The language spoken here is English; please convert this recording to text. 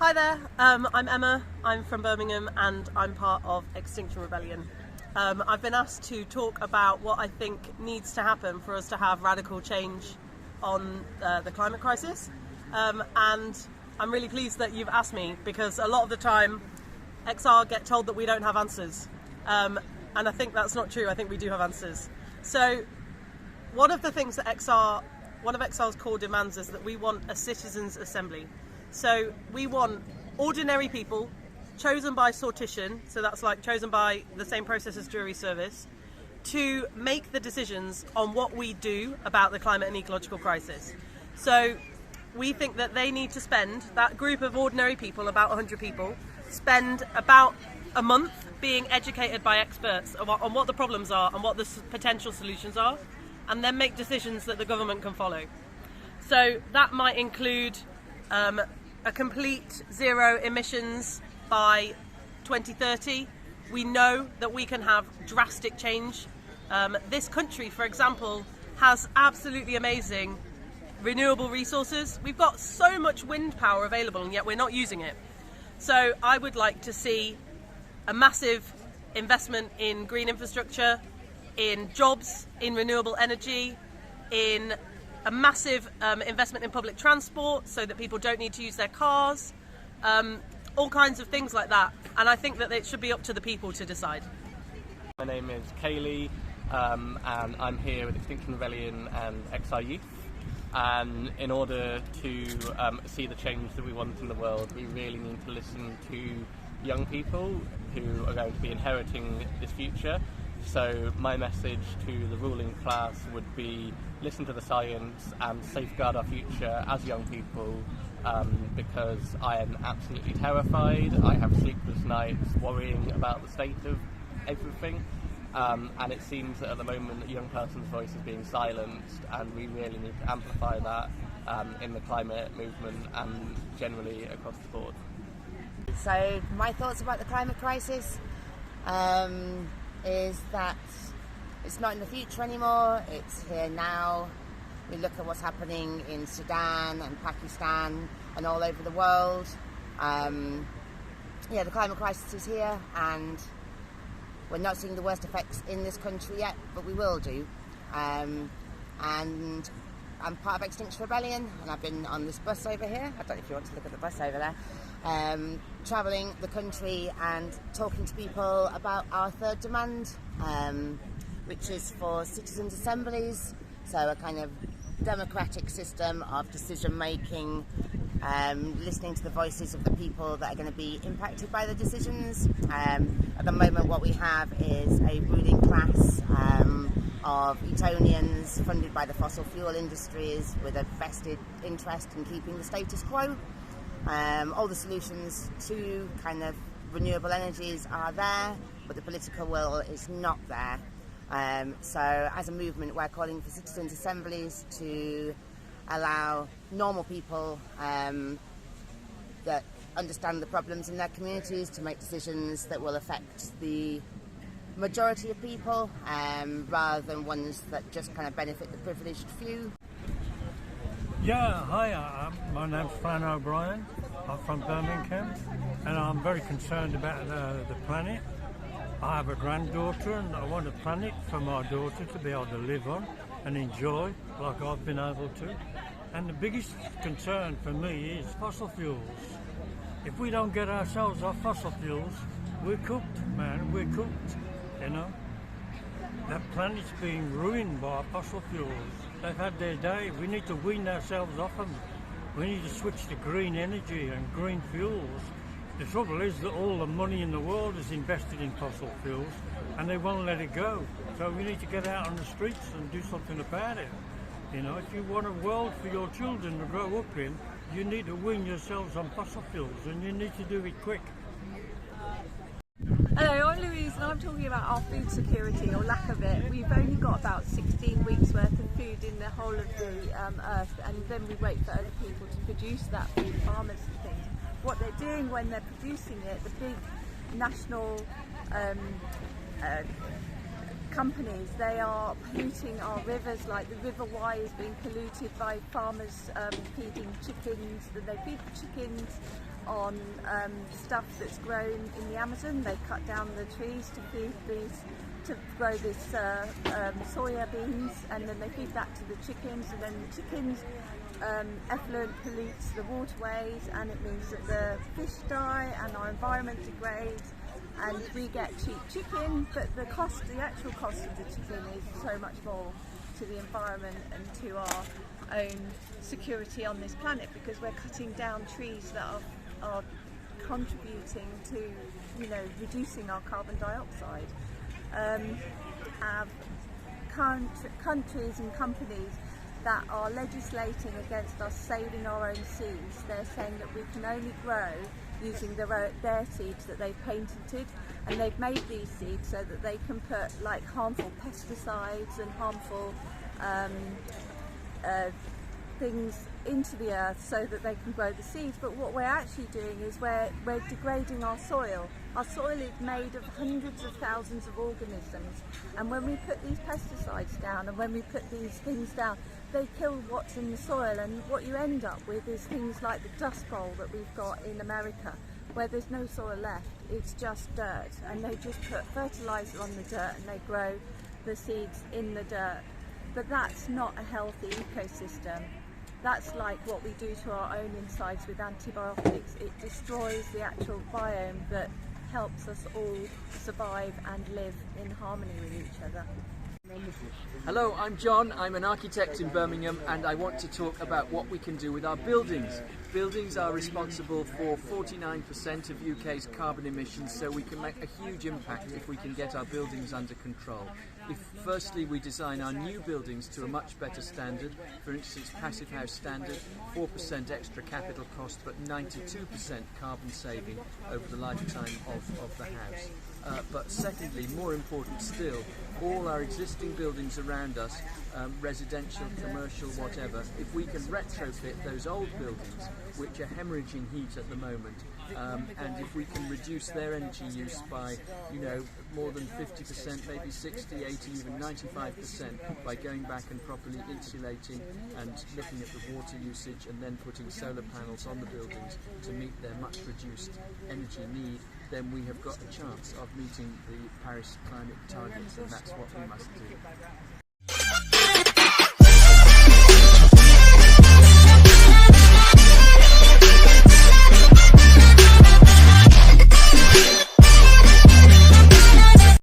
Hi there, I'm Emma, I'm from Birmingham and I'm part of Extinction Rebellion. I've been asked to talk about what I think needs to happen for us to have radical change on the climate crisis, and I'm really pleased that you've asked me, because a lot of the time XR get told that we don't have answers, and I think that's not true. I think we do have answers. So one of the things that one of XR's core demands is that we want a citizens' assembly. So we want ordinary people chosen by sortition, so that's like chosen by the same process as jury service, to make the decisions on what we do about the climate and ecological crisis. So we think that they need to spend, that group of ordinary people, about 100 people, spend about a month being educated by experts on what the problems are and what the potential solutions are, and then make decisions that the government can follow. So that might include a complete zero emissions by 2030. We know that we can have drastic change. This country, for example, has absolutely amazing renewable resources. We've got so much wind power available and yet we're not using it. So I would like to see a massive investment in green infrastructure, in jobs, in renewable energy, in a massive investment in public transport so that people don't need to use their cars, all kinds of things like that. And I think that it should be up to the people to decide. My name is Kaylee, and I'm here with Extinction Rebellion and XR Youth. And in order to see the change that we want in the world, we really need to listen to young people who are going to be inheriting this future. So my message to the ruling class would be listen to the science and safeguard our future as young people, because I am absolutely terrified. I have sleepless nights worrying about the state of everything, and it seems that at the moment a young person's voice is being silenced, and we really need to amplify that in the climate movement and generally across the board. So my thoughts about the climate crisis is that it's not in the future anymore, it's here now. We look at what's happening in Sudan and Pakistan and all over the world. The climate crisis is here, and we're not seeing the worst effects in this country yet, but we will do. And I'm part of Extinction Rebellion, and I've been on this bus over here. I don't know if you want to look at the bus over there. Travelling the country and talking to people about our third demand, which is for citizens' assemblies, so a kind of democratic system of decision making, listening to the voices of the people that are going to be impacted by the decisions. At the moment what we have is a ruling class of Etonians funded by the fossil fuel industries with a vested interest in keeping the status quo. All the solutions to kind of renewable energies are there, but the political will is not there. So as a movement we're calling for citizens' assemblies to allow normal people that understand the problems in their communities to make decisions that will affect the majority of people, rather than ones that just kind of benefit the privileged few. Yeah, hi, my name's Fran. I'm from Birmingham, and I'm very concerned about the planet. I have a granddaughter, and I want a planet for my daughter to be able to live on and enjoy like I've been able to. And the biggest concern for me is fossil fuels. If we don't get ourselves off fossil fuels, we're cooked, man, we're cooked, you know. That planet's being ruined by fossil fuels. They've had their day. We need to wean ourselves off them. We need to switch to green energy and green fuels. The trouble is that all the money in the world is invested in fossil fuels and they won't let it go. So we need to get out on the streets and do something about it. You know, if you want a world for your children to grow up in, you need to wean yourselves on fossil fuels, and you need to do it quick. Hello, I'm Louise and I'm talking about our food security, or lack of it. We've only got about 16 weeks worth of food in the whole of the earth, and then we wait for other people to produce that food, farmers and things. What they're doing when they're producing it, the big national companies, they are polluting our rivers. Like the River Wye is being polluted by farmers feeding chickens, and they feed the chickens on stuff that's grown in the Amazon. They cut down the trees to grow this soya beans, and then they feed that to the chickens, and then the chickens effluent pollutes the waterways, and it means that the fish die and our environment degrades, and we get cheap chicken, but the actual cost of the chicken is so much more to the environment and to our own security on this planet, because we're cutting down trees that are contributing to, you know, reducing our carbon dioxide. Have countries and companies that are legislating against us saving our own seeds. They're saying that we can only grow using their seeds that they've patented, and they've made these seeds so that they can put like harmful pesticides and harmful things into the earth so that they can grow the seeds. But what we're actually doing is we're degrading our soil. Our soil is made of hundreds of thousands of organisms, and when we put these pesticides down and when we put these things down, they kill what's in the soil, and what you end up with is things like the Dust Bowl that we've got in America, where there's no soil left, it's just dirt, and they just put fertiliser on the dirt and they grow the seeds in the dirt. But that's not a healthy ecosystem. That's like what we do to our own insides with antibiotics. It destroys the actual biome that helps us all survive and live in harmony with each other. Hello, I'm John. I'm an architect in Birmingham, and I want to talk about what we can do with our buildings. Buildings are responsible for 49% of UK's carbon emissions, so we can make a huge impact if we can get our buildings under control. If firstly we design our new buildings to a much better standard, for instance Passive House standard, 4% extra capital cost but 92% carbon saving over the lifetime of the house. But secondly, more important still, all our existing buildings around us, residential, commercial, whatever, if we can retrofit those old buildings which are hemorrhaging heat at the moment, and if we can reduce their energy use by, you know, more than 50%, maybe 60, 80, even 95% by going back and properly insulating and looking at the water usage and then putting solar panels on the buildings to meet their much reduced energy need, then we have got a chance of meeting the Paris climate targets, and that's what we must do.